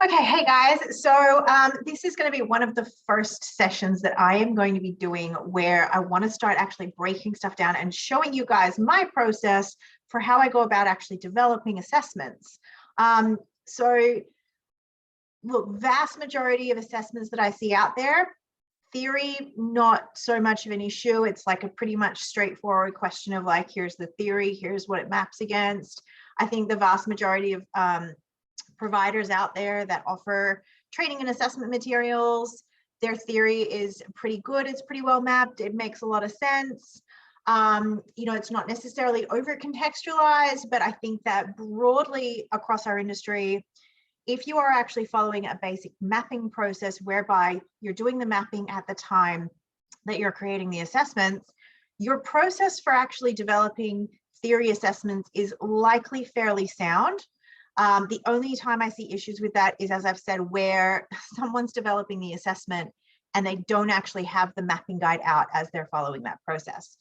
Okay, hey guys. So this is going to be one of the first sessions that I am going to be doing where I want to start actually breaking stuff down and showing you guys my process for how I go about actually developing assessments. So look, vast majority of assessments that I see out there, theory, not so much of an issue. It's like a pretty much straightforward question of like, here's the theory, here's what it maps against. I think the vast majority of providers out there that offer training and assessment materials, their theory is pretty good. It's pretty well mapped. It makes a lot of sense. It's not necessarily over contextualized, but I think that broadly across our industry, if you are actually following a basic mapping process whereby you're doing the mapping at the time that you're creating the assessments, your process for actually developing theory assessments is likely fairly sound. The only time I see issues with that is, as I've said, where someone's developing the assessment and they don't actually have the mapping guide out as they're following that process.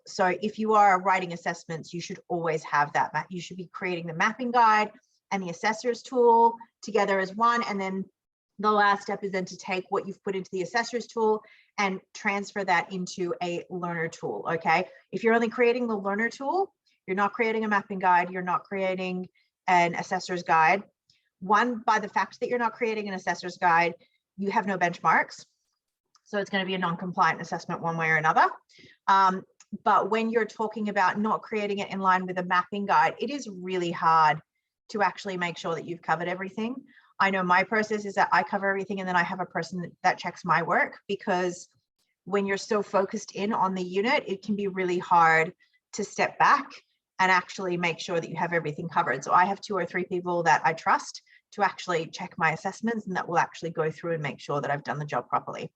So if you are writing assessments, you should always have that. You should be creating the mapping guide and the assessor's tool together as one. And then the last step is then to take what you've put into the assessor's tool and transfer that into a learner tool, okay? If you're only creating the learner tool, you're not creating a mapping guide, you're not creating an assessor's guide. One, by the fact that you're not creating an assessor's guide, you have no benchmarks. So it's going to be a non-compliant assessment one way or another. But when you're talking about not creating it in line with a mapping guide, it is really hard to actually make sure that you've covered everything. I know my process is that I cover everything and then I have a person that checks my work, because when you're so focused in on the unit, it can be really hard to step back and actually make sure that you have everything covered. So I have 2 or 3 people that I trust to actually check my assessments and that will actually go through and make sure that I've done the job properly.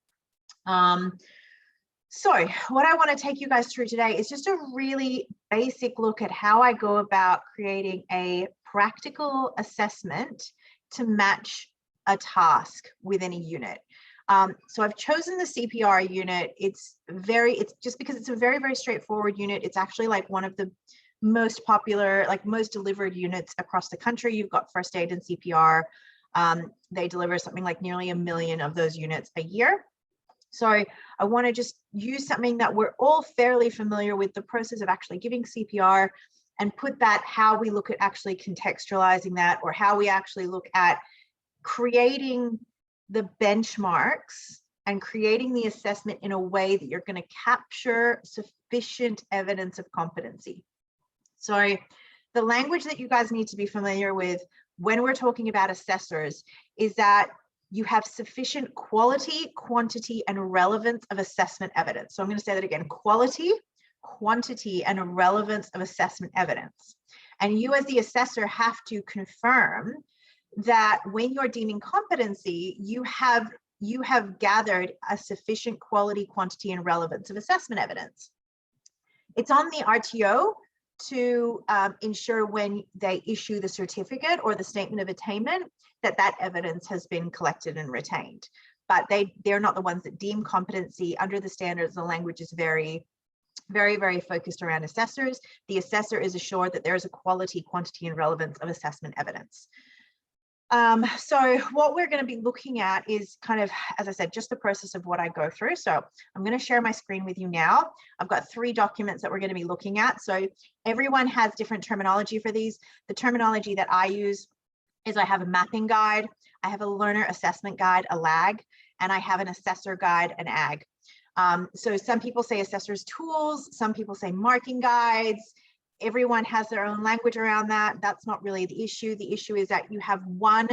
So what I want to take you guys through today is just a really basic look at how I go about creating a practical assessment to match a task within a unit. So I've chosen the CPR unit. It's just because it's a very, very straightforward unit. It's actually like one of the most popular, like most delivered units across the country. You've got first aid and CPR. They deliver something like nearly 1 million of those units a year. So I want to just use something that we're all fairly familiar with, the process of actually giving CPR, and put that how we look at actually contextualizing that, or how we actually look at creating the benchmarks and creating the assessment in a way that you're going to capture sufficient evidence of competency. So the language that you guys need to be familiar with when we're talking about assessors is that you have sufficient quality, quantity, and relevance of assessment evidence. So I'm going to say that again: quality, quantity, and relevance of assessment evidence. And you as the assessor have to confirm that when you're deeming competency, you have gathered a sufficient quality, quantity, and relevance of assessment evidence. It's on the RTO to ensure when they issue the certificate or the statement of attainment that evidence has been collected and retained. But they're not the ones that deem competency. Under the standards, the language is very, very, very focused around assessors. The assessor is assured that there is a quality, quantity, and relevance of assessment evidence. So what we're going to be looking at is kind of, as I said, just the process of what I go through. So I'm going to share my screen with you now. I've got 3 documents that we're going to be looking at. So everyone has different terminology for these. The terminology that I use is I have a mapping guide, I have a learner assessment guide, a LAG, and I have an assessor guide, an AG. So some people say assessor's tools, some people say marking guides. Everyone has their own language around that. That's not really the issue. The issue is that you have one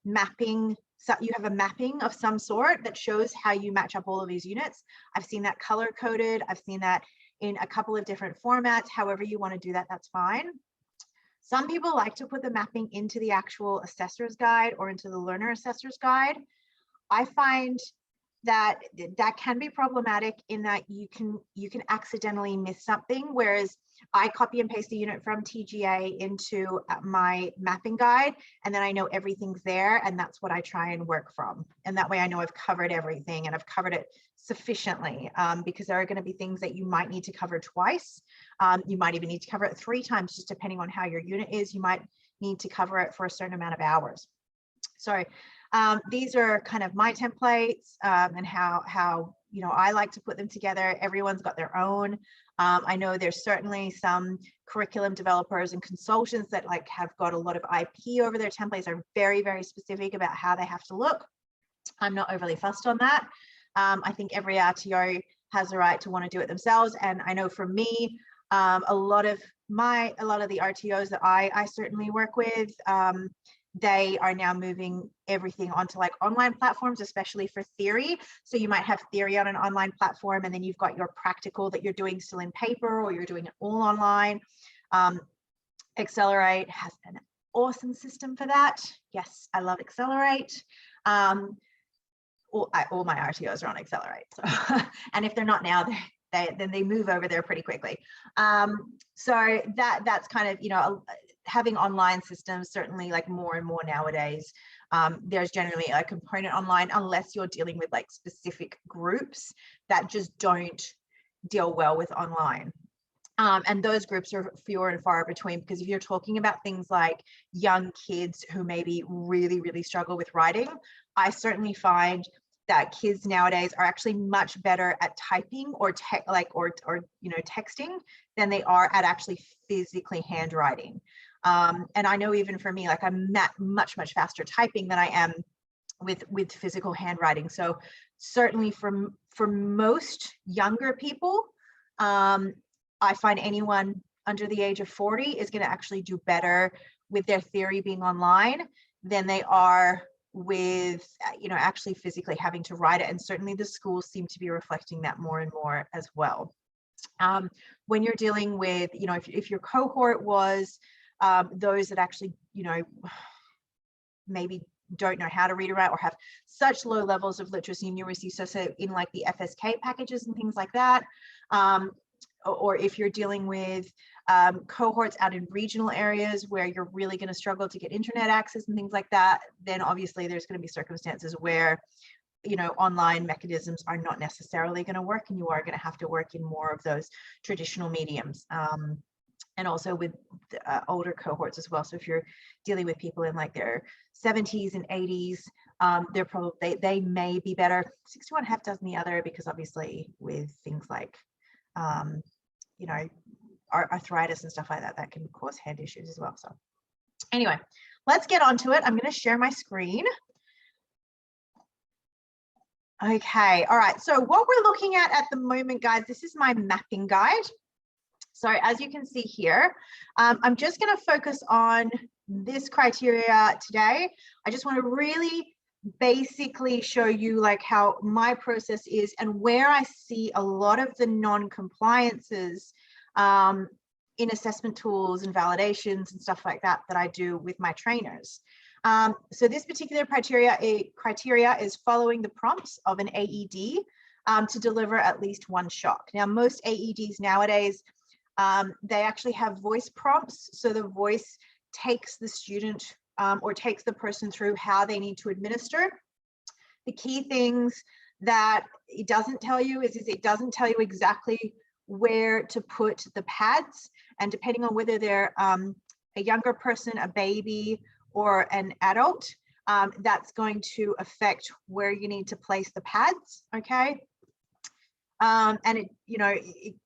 mapping, so you have a mapping of some sort that shows how you match up all of these units. I've seen that color coded. I've seen that in a couple of different formats. However you want to do that, that's fine. Some people like to put the mapping into the actual assessor's guide or into the learner assessor's guide. I find that can be problematic in that you can accidentally miss something, whereas I copy and paste the unit from TGA into my mapping guide, and then I know everything's there, and that's what I try and work from. And that way I know I've covered everything and I've covered it sufficiently, because there are going to be things that you might need to cover twice. You might even need to cover it 3 times, just depending on how your unit is. You might need to cover it for a certain amount of hours. So these are kind of my templates and how you know, I like to put them together. Everyone's got their own. I know there's certainly some curriculum developers and consultants that like have got a lot of IP over their templates, are very, very specific about how they have to look. I'm not overly fussed on that. I think every RTO has the right to want to do it themselves. And I know for me, a lot of the RTOs that I certainly work with, they are now moving everything onto like online platforms, especially for theory. So you might have theory on an online platform, and then you've got your practical that you're doing still in paper, or you're doing it all online. Accelerate has an awesome system for that. Yes, I love Accelerate. All my RTOs are on Accelerate. So, and if they're not now, then they move over there pretty quickly. So that's kind of, you know, having online systems, certainly like more and more nowadays. There's generally a component online, unless you're dealing with like specific groups that just don't deal well with online. And those groups are fewer and far between, because if you're talking about things like young kids who maybe really, really struggle with writing, I certainly find that kids nowadays are actually much better at typing or you know, texting than they are at actually physically handwriting. And I know even for me, like I'm much faster typing than I am with physical handwriting. So certainly for most younger people, I find anyone under the age of 40 is going to actually do better with their theory being online than they are with, you know, actually physically having to write it. And certainly the schools seem to be reflecting that more and more as well. When you're dealing with, you know, if your cohort was those that actually, you know, maybe don't know how to read or write, or have such low levels of literacy and numeracy, so in like the FSK packages and things like that, or if you're dealing with cohorts out in regional areas where you're really going to struggle to get internet access and things like that, then obviously there's going to be circumstances where, you know, online mechanisms are not necessarily going to work, and you are going to have to work in more of those traditional mediums. And also with older cohorts as well. So if you're dealing with people in like their 70s and 80s, they're probably, they may be better. 61 half dozen the other, because obviously with things like, you know, arthritis and stuff like that, that can cause hand issues as well. So anyway, let's get on to it. I'm going to share my screen. Okay, all right. So what we're looking at the moment, guys, this is my mapping guide. So as you can see here, I'm just going to focus on this criteria today. I just want to really basically show you like how my process is and where I see a lot of the non-compliances in assessment tools and validations and stuff like that I do with my trainers. So this particular criteria is following the prompts of an AED to deliver at least one shock. Now, most AEDs nowadays, they actually have voice prompts. So the voice takes the student or takes the person through how they need to administer. The key things that it doesn't tell you is it doesn't tell you exactly where to put the pads. And depending on whether they're a younger person, a baby, or an adult, that's going to affect where you need to place the pads, okay? And it, you know,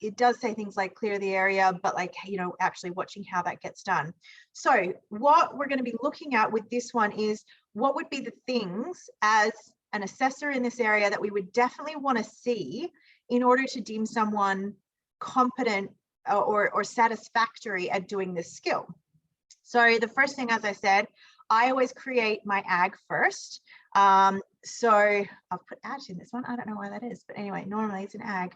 it does say things like clear the area, but like, you know, actually watching how that gets done. So what we're going to be looking at with this one is what would be the things as an assessor in this area that we would definitely want to see in order to deem someone competent or satisfactory at doing this skill. So the first thing, as I said, I always create my AG first. So I've put AG in this one. I don't know why that is, but anyway, normally it's an AG.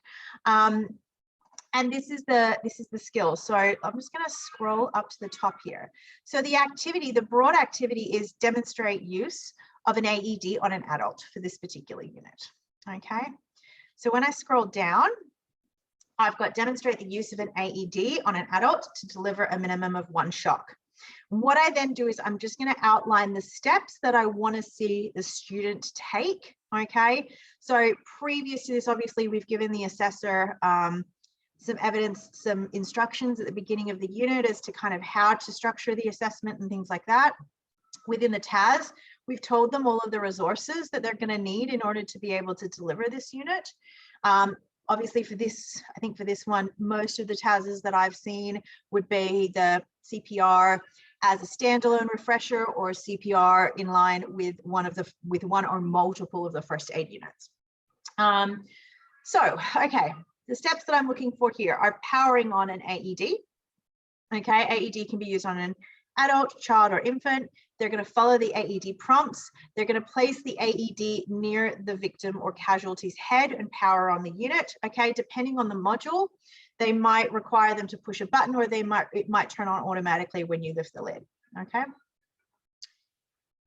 And this is the skill. So I'm just going to scroll up to the top here. So the activity, the broad activity is demonstrate use of an AED on an adult for this particular unit. Okay. So when I scroll down, I've got demonstrate the use of an AED on an adult to deliver a minimum of one shock. What I then do is I'm just going to outline the steps that I want to see the student take. Okay, so previous to this, obviously, we've given the assessor some evidence, some instructions at the beginning of the unit as to kind of how to structure the assessment and things like that. Within the TAS, We've told them all of the resources that they're going to need in order to be able to deliver this unit. Obviously for this, I think for this one, most of the TASs that I've seen would be the CPR as a standalone refresher or CPR in line with one or multiple of the first aid units. Okay, the steps that I'm looking for here are powering on an AED. Okay, AED can be used on an adult, child, or infant. They're going to follow the AED prompts. They're going to place the AED near the victim or casualty's head and power on the unit. Okay, depending on the module, they might require them to push a button, or it might turn on automatically when you lift the lid. Okay.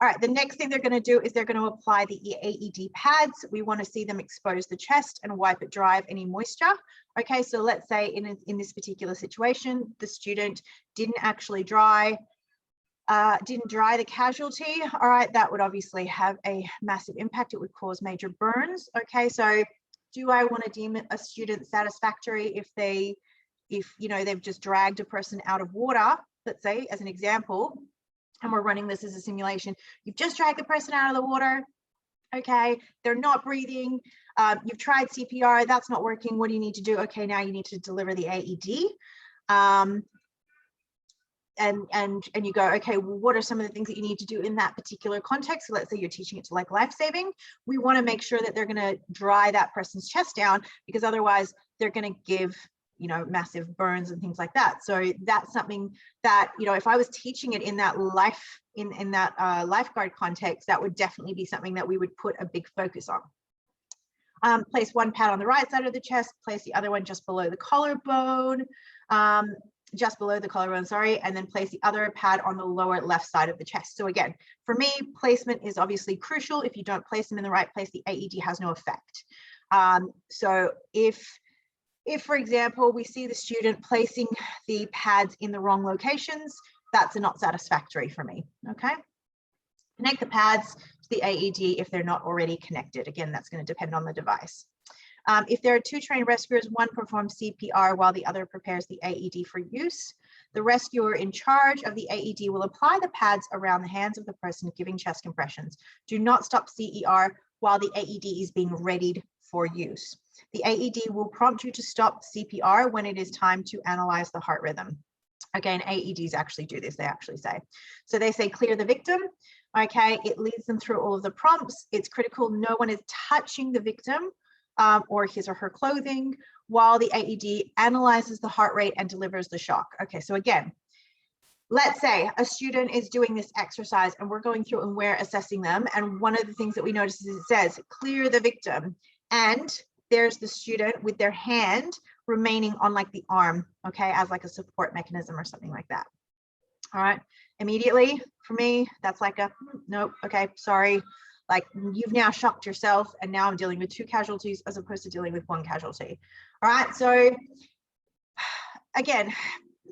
All right, the next thing they're going to do is they're going to apply the AED pads. We want to see them expose the chest and wipe it dry of any moisture. Okay, so let's say in this particular situation, the student didn't actually dry the casualty. All right, that would obviously have a massive impact. It would cause major burns. Okay, so do I want to deem a student satisfactory if they've just dragged a person out of water, let's say as an example, and we're running this as a simulation. You've just dragged the person out of the water. Okay, they're not breathing. You've tried CPR, that's not working. What do you need to do? Okay, now you need to deliver the AED. And you go, okay, well, what are some of the things that you need to do in that particular context? So let's say you're teaching it to like life-saving. We want to make sure that they're going to dry that person's chest down, because otherwise they're going to give, massive burns and things like that. So that's something that, if I was teaching it in that lifeguard context, that would definitely be something that we would put a big focus on. Place one pad on the right side of the chest, place the other one just below the collarbone, and then place the other pad on the lower left side of the chest. So again, for me, placement is obviously crucial. If you don't place them in the right place, the AED has no effect. So if, for example, we see the student placing the pads in the wrong locations, that's not satisfactory for me, okay? Connect the pads to the AED if they're not already connected. Again, that's going to depend on the device. If there are two trained rescuers, one performs CPR while the other prepares the AED for use. The rescuer in charge of the AED will apply the pads around the hands of the person giving chest compressions. Do not stop CER while the AED is being readied for use. The AED will prompt you to stop CPR when it is time to analyze the heart rhythm. Again, AEDs actually do this, they actually say. So they say clear the victim. Okay, it leads them through all of the prompts. It's critical no one is touching the victim or his or her clothing while the AED analyzes the heart rate and delivers the shock. Okay, so again, let's say a student is doing this exercise and we're going through and we're assessing them. And one of the things that we notice is it says clear the victim. And there's the student with their hand remaining on like the arm, okay, as like a support mechanism or something like that. All right, immediately for me, that's like a nope, okay, sorry. Like you've now shocked yourself and now I'm dealing with two casualties as opposed to dealing with one casualty. All right, so again,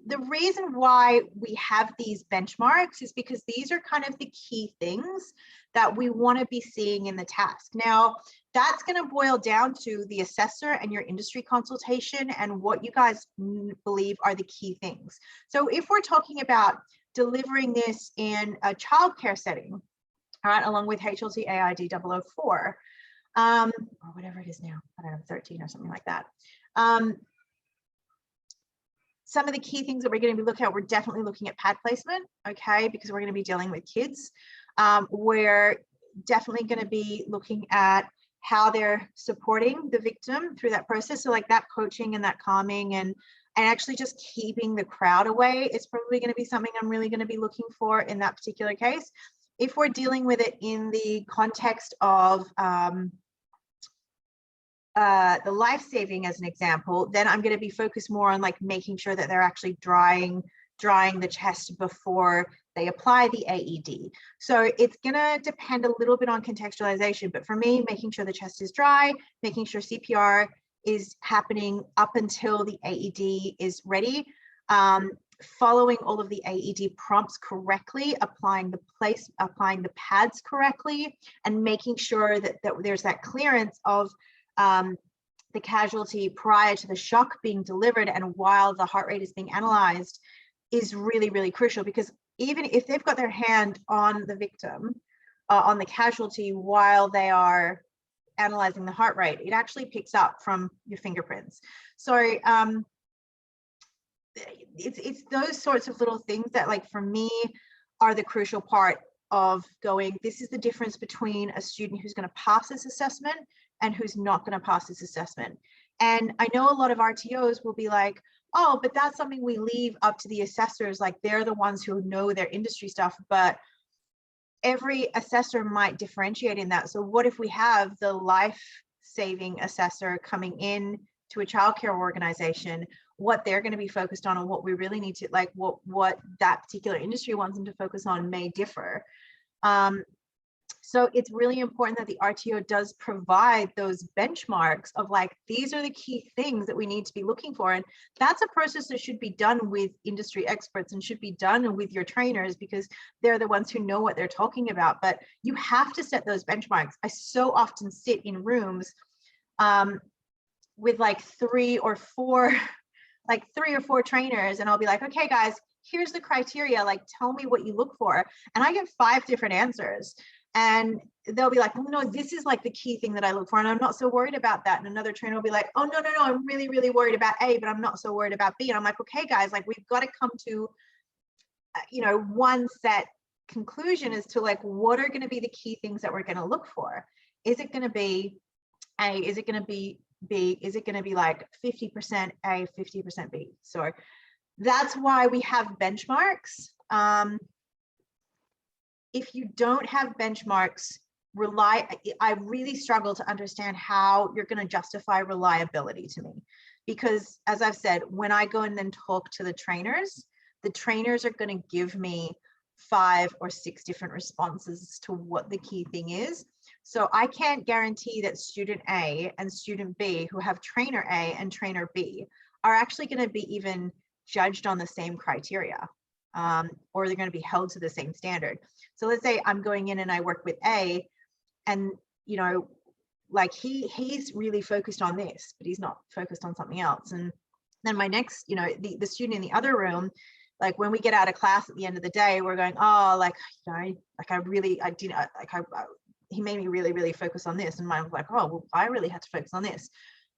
the reason why we have these benchmarks is because these are kind of the key things that we want to be seeing in the task. Now, that's going to boil down to the assessor and your industry consultation and what you guys believe are the key things. So if we're talking about delivering this in a childcare setting, all right, along with HLT AID 004, or whatever it is now, I don't know, 13 or something like that. Some of the key things that we're going to be looking at, we're definitely looking at pad placement, okay, because we're going to be dealing with kids. We're definitely going to be looking at how they're supporting the victim through that process. So like that coaching and that calming and actually just keeping the crowd away is probably going to be something I'm really going to be looking for in that particular case. If we're dealing with it in the context of the life-saving as an example, then I'm going to be focused more on like making sure that they're actually drying the chest before they apply the AED. So it's going to depend a little bit on contextualization, but for me, making sure the chest is dry, making sure CPR is happening up until the AED is ready, following all of the AED prompts correctly, applying the pads correctly, and making sure that there's that clearance of the casualty prior to the shock being delivered and while the heart rate is being analyzed is really, really crucial, because even if they've got their hand on the victim, on the casualty while they are analyzing the heart rate. It actually picks up from your fingerprints. So it's those sorts of little things that, like, for me, are the crucial part of going, this is the difference between a student who's going to pass this assessment and who's not going to pass this assessment. And I know a lot of RTOs will be like, oh, but that's something we leave up to the assessors, like they're the ones who know their industry stuff. But every assessor might differentiate in that. So what if we have the life-saving assessor coming in to a childcare organization, what they're going to be focused on, and what we really need to, like, what that particular industry wants them to focus on may differ. So it's really important that the RTO does provide those benchmarks of, like, these are the key things that we need to be looking for. And that's a process that should be done with industry experts and should be done with your trainers, because they're the ones who know what they're talking about. But you have to set those benchmarks. I so often sit in rooms with like three or four trainers, and I'll be like, okay, guys, here's the criteria, like, tell me what you look for. And I get 5 different answers. And they'll be like, well, no, this is like the key thing that I look for, and I'm not so worried about that. And another trainer will be like, oh, no, I'm really, really worried about A, but I'm not so worried about B. And I'm like, okay, guys, like, we've got to come to, one set conclusion as to, like, what are going to be the key things that we're going to look for. Is it going to be A? Is it going to be B? Is it going to be like 50% A, 50% B? So that's why we have benchmarks. If you don't have benchmarks, I really struggle to understand how you're going to justify reliability to me. Because as I've said, when I go and then talk to the trainers are going to give me 5 or 6 different responses to what the key thing is. So I can't guarantee that student A and student B, who have trainer A and trainer B, are actually going to be even judged on the same criteria, or they're going to be held to the same standard. So let's say I'm going in and I work with A, and like he's really focused on this, but he's not focused on something else. And then my next, the student in the other room, like when we get out of class at the end of the day, we're going, oh, he made me really, really focus on this. And mine was like, oh, well, I really had to focus on this.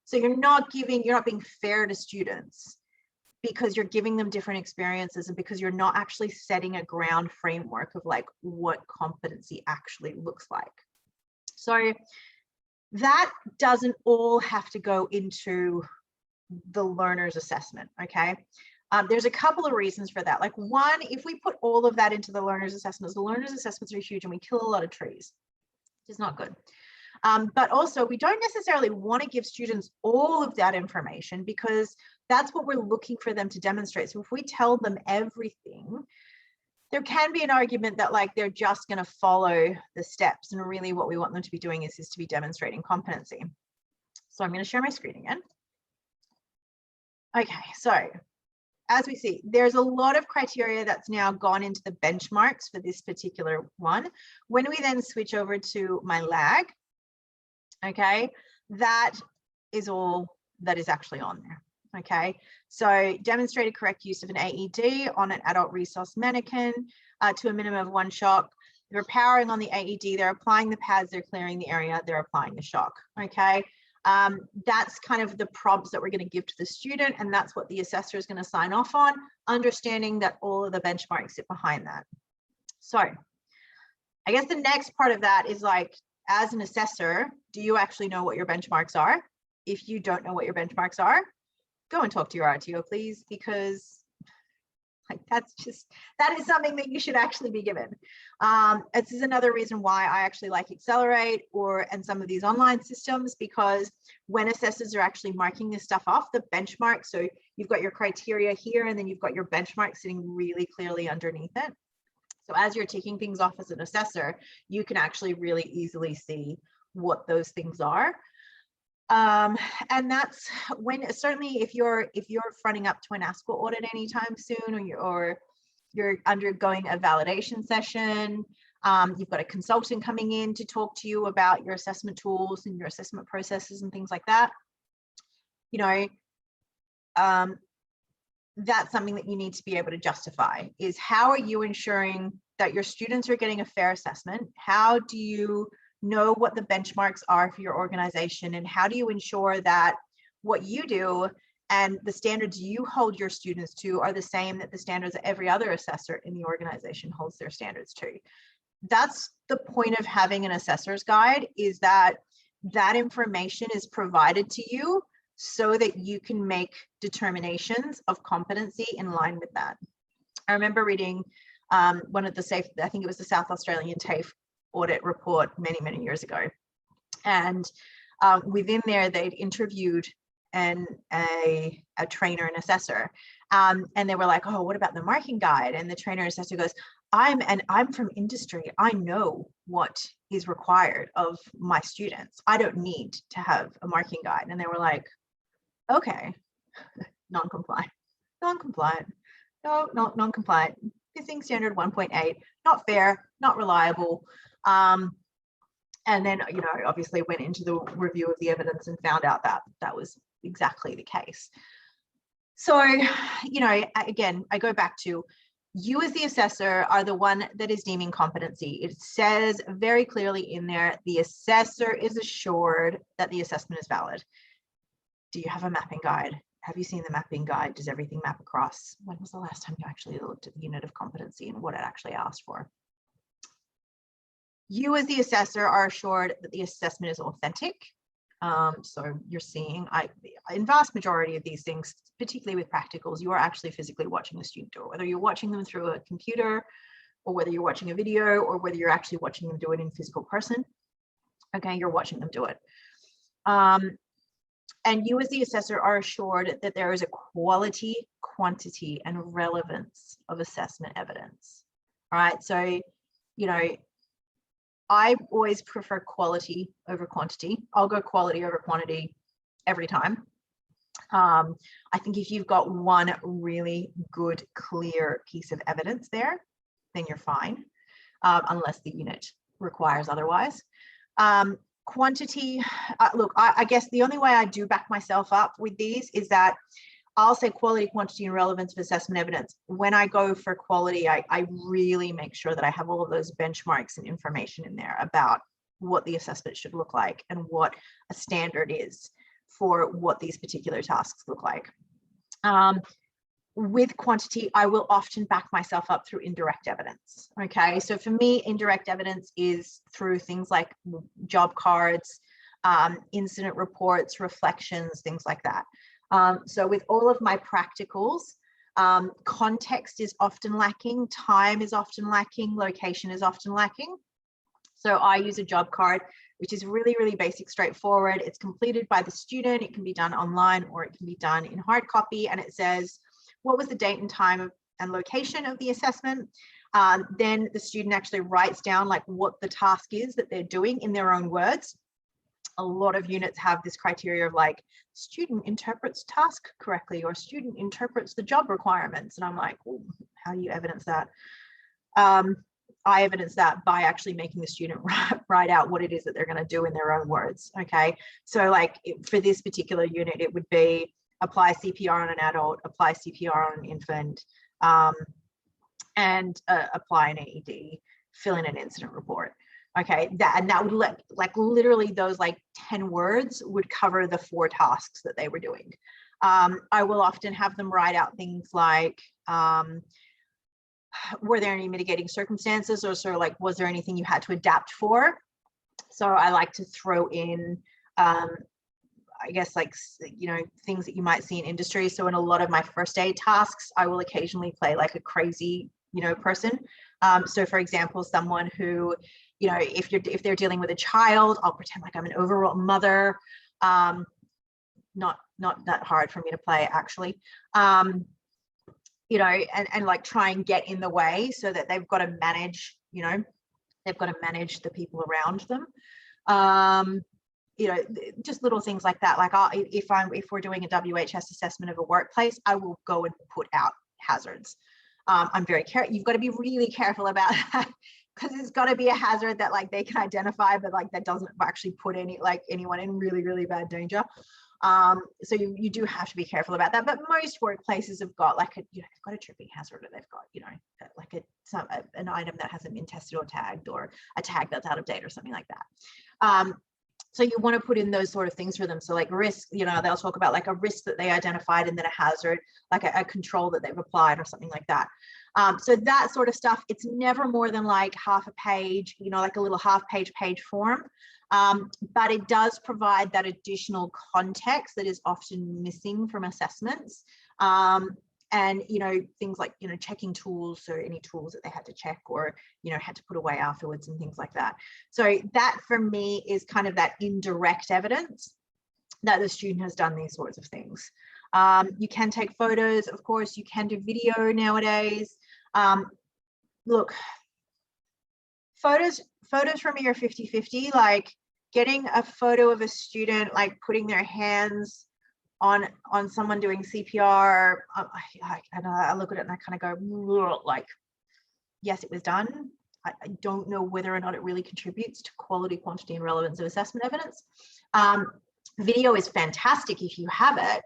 So you're not being fair to students, because you're giving them different experiences, and because you're not actually setting a ground framework of, like, what competency actually looks like. So that doesn't all have to go into the learner's assessment, okay? There's a couple of reasons for that. Like, one, if we put all of that into the learner's assessments are huge and we kill a lot of trees, which is not good. But also, we don't necessarily want to give students all of that information, because that's what we're looking for them to demonstrate. So if we tell them everything, there can be an argument that, like, they're just going to follow the steps, and really what we want them to be doing is to be demonstrating competency. So I'm going to share my screen again. Okay, so as we see, there's a lot of criteria that's now gone into the benchmarks for this particular one. When we then switch over to my lag, okay, that is all that is actually on there. Okay, so demonstrated correct use of an AED on an adult resource mannequin to a minimum of 1 shock. They're powering on the AED, they're applying the pads, they're clearing the area, they're applying the shock. Okay, that's kind of the prompts that we're going to give to the student, and that's what the assessor is going to sign off on, understanding that all of the benchmarks sit behind that. So I guess the next part of that is, like, as an assessor, do you actually know what your benchmarks are? If you don't know what your benchmarks are, go and talk to your RTO, please, because, like, that is something that you should actually be given. This is another reason why I actually like Accelerate and some of these online systems, because when assessors are actually marking this stuff off, the benchmark, so you've got your criteria here, and then you've got your benchmark sitting really clearly underneath it. So as you're taking things off as an assessor, you can actually really easily see what those things are. And that's when, certainly if you're fronting up to an ASQA audit anytime soon, or you're undergoing a validation session, you've got a consultant coming in to talk to you about your assessment tools and your assessment processes and things like that, that's something that you need to be able to justify, is how are you ensuring that your students are getting a fair assessment? How do you know what the benchmarks are for your organization? And how do you ensure that what you do and the standards you hold your students to are the same that the standards that every other assessor in the organization holds their standards to? That's the point of having an assessor's guide, is that that information is provided to you so that you can make determinations of competency in line with that. I remember reading one of the I think it was the South Australian TAFE audit report many years ago. And within there, they'd interviewed a trainer and assessor. And they were like, oh, what about the marking guide? And the trainer and assessor goes, I'm from industry. I know what is required of my students. I don't need to have a marking guide. And they were like, okay, non-compliant, no, not non-compliant. Pissing standard 1.8, not fair, not reliable. And then, you know, obviously went into the review of the evidence and found out that that was exactly the case. So, you know, again, I go back to, you as the assessor are the one that is deeming competency. It says very clearly in there, the assessor is assured that the assessment is valid. Do you have a mapping guide? Have you seen the mapping guide? Does everything map across? When was the last time you actually looked at the unit of competency and what it actually asked for? You as the assessor are assured that the assessment is authentic. So you're seeing, in vast majority of these things, particularly with practicals, you are actually physically watching the student do it, whether you're watching them through a computer or whether you're watching a video or whether you're actually watching them do it in physical person. Okay, you're watching them do it. And you as the assessor are assured that there is a quality, quantity, and relevance of assessment evidence. All right, so, you know, I always prefer quality over quantity. I'll go quality over quantity every time. I think if you've got one really good, clear piece of evidence there, then you're fine, unless the unit requires otherwise. Quantity, look, I guess the only way I do back myself up with these is that I'll say quality, quantity, and relevance of assessment evidence. When I go for quality, I really make sure that I have all of those benchmarks and information in there about what the assessment should look like and what a standard is for what these particular tasks look like. With quantity, I will often back myself up through indirect evidence. Okay, so for me, indirect evidence is through things like job cards, incident reports, reflections, things like that. So with all of my practicals, context is often lacking, time is often lacking, location is often lacking. So I use a job card, which is really, really basic, straightforward. It's completed by the student. It can be done online or it can be done in hard copy. And it says, what was the date and time and location of the assessment? Then the student actually writes down like what the task is that they're doing in their own words. A lot of units have this criteria of like, student interprets task correctly or student interprets the job requirements. And I'm like, well, how do you evidence that? I evidence that by actually making the student write out what it is that they're going to do in their own words. Okay, so like for this particular unit, it would be apply CPR on an adult, apply CPR on an infant, and apply an AED, fill in an incident report. Okay, that would like literally those like 10 words would cover the 4 tasks that they were doing. I will often have them write out things like, were there any mitigating circumstances, or sort of like, was there anything you had to adapt for? So I like to throw in, I guess, like, you know, things that you might see in industry. So in a lot of my first aid tasks, I will occasionally play like a crazy, you know, person. So for example, someone who, you know, if they're dealing with a child, I'll pretend like I'm an overwrought mother. Not that hard for me to play, actually. You know, and like try and get in the way so that they've got to manage, you know, they've got to manage the people around them. You know, just little things like that. Like if we're doing a WHS assessment of a workplace, I will go and put out hazards. I'm very careful. You've got to be really careful about that, because it's got to be a hazard that like they can identify, but like that doesn't actually put anyone in really, really bad danger. So you do have to be careful about that. But most workplaces have got like they've got a tripping hazard, or they've got, like an item that hasn't been tested or tagged, or a tag that's out of date or something like that. So you want to put in those sort of things for them. So like risk, they'll talk about like a risk that they identified, and then a hazard, like a control that they've applied or something like that. So that sort of stuff, it's never more than like half a page, like a little page form. But it does provide that additional context that is often missing from assessments. And, things like, checking tools, so any tools that they had to check or, had to put away afterwards and things like that. So that for me is kind of that indirect evidence that the student has done these sorts of things. You can take photos, of course, you can do video nowadays. Look, photos for me are 50-50, like getting a photo of a student, like putting their hands on someone doing CPR, and I look at it and I kind of go, like, yes, it was done. I don't know whether or not it really contributes to quality, quantity, and relevance of assessment evidence. Video is fantastic if you have it,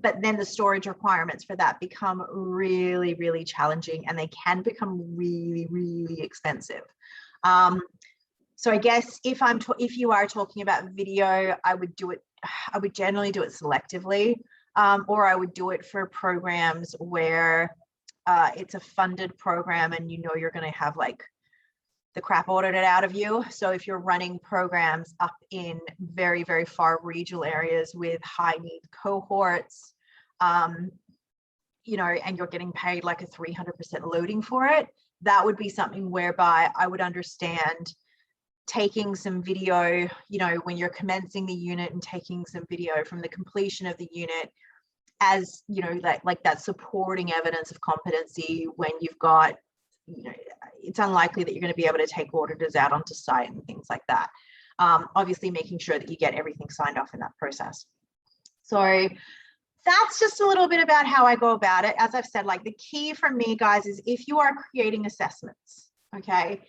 but then the storage requirements for that become really, really challenging, and they can become really, really expensive. So I guess if you are talking about video, I would generally do it selectively, or I would do it for programs where it's a funded program and you're going to have like the crap audited out of you. So if you're running programs up in very, very far regional areas with high need cohorts, and you're getting paid like a 300% loading for it, that would be something whereby I would understand taking some video, when you're commencing the unit, and taking some video from the completion of the unit as, like that supporting evidence of competency when you've got, it's unlikely that you're going to be able to take auditors out onto site and things like that. Obviously making sure that you get everything signed off in that process. So that's just a little bit about how I go about it. As I've said, like the key for me, guys, is if you are creating assessments, okay,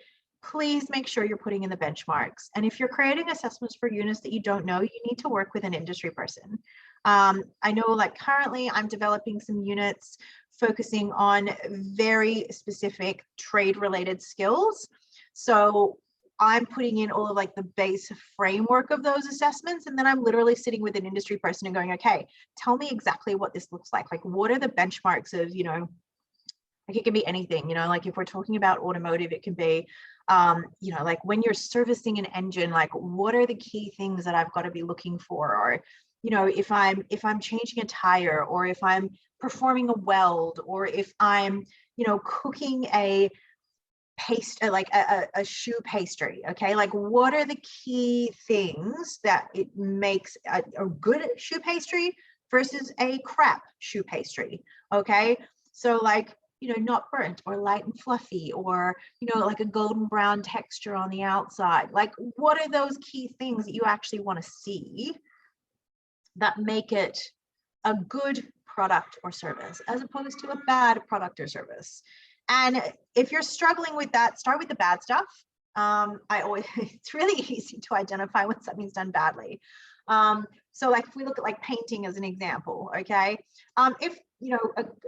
please make sure you're putting in the benchmarks. And if you're creating assessments for units that you don't know, you need to work with an industry person. I know like currently I'm developing some units focusing on very specific trade related skills. So I'm putting in all of like the base framework of those assessments. And then I'm literally sitting with an industry person and going, okay, tell me exactly what this looks like. Like, what are the benchmarks of, like it can be anything, like if we're talking about automotive, it can be, like when you're servicing an engine, like what are the key things that I've got to be looking for? Or, if I'm changing a tire, or if I'm performing a weld, or if I'm, cooking a paste, like a shoe pastry, okay, like what are the key things that it makes a good shoe pastry versus a crap shoe pastry? Okay, so like, not burnt or light and fluffy, or, like a golden brown texture on the outside. Like, what are those key things that you actually want to see that make it a good product or service as opposed to a bad product or service? And if you're struggling with that, start with the bad stuff. It's really easy to identify when something's done badly. So like if we look at like painting as an example, okay, if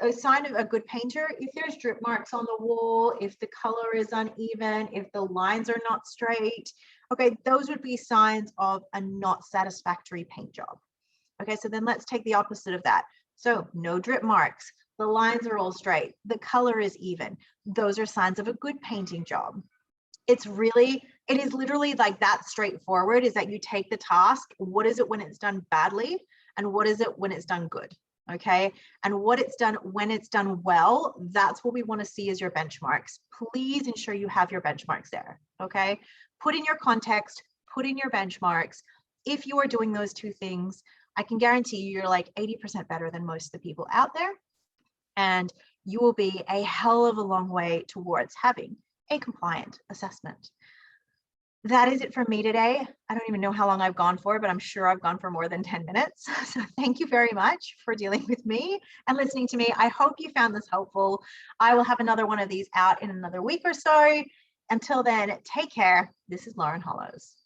a sign of a good painter, if there's drip marks on the wall, if the color is uneven, if the lines are not straight, okay, those would be signs of a not satisfactory paint job. Okay, so then let's take the opposite of that. So no drip marks, the lines are all straight, the color is even. Those are signs of a good painting job. It is literally like that straightforward, is that you take the task, what is it when it's done badly, and what is it when it's done good? Okay, and what it's done when it's done well, that's what we want to see as your benchmarks. Please ensure you have your benchmarks there. Okay, put in your context, put in your benchmarks. If you are doing those two things, I can guarantee you're like 80% better than most of the people out there, and you will be a hell of a long way towards having a compliant assessment. That is it from me today. I don't even know how long I've gone for, but I'm sure I've gone for more than 10 minutes. So thank you very much for dealing with me and listening to me. I hope you found this helpful. I will have another one of these out in another week or so. Until then, take care. This is Lauren Hollows.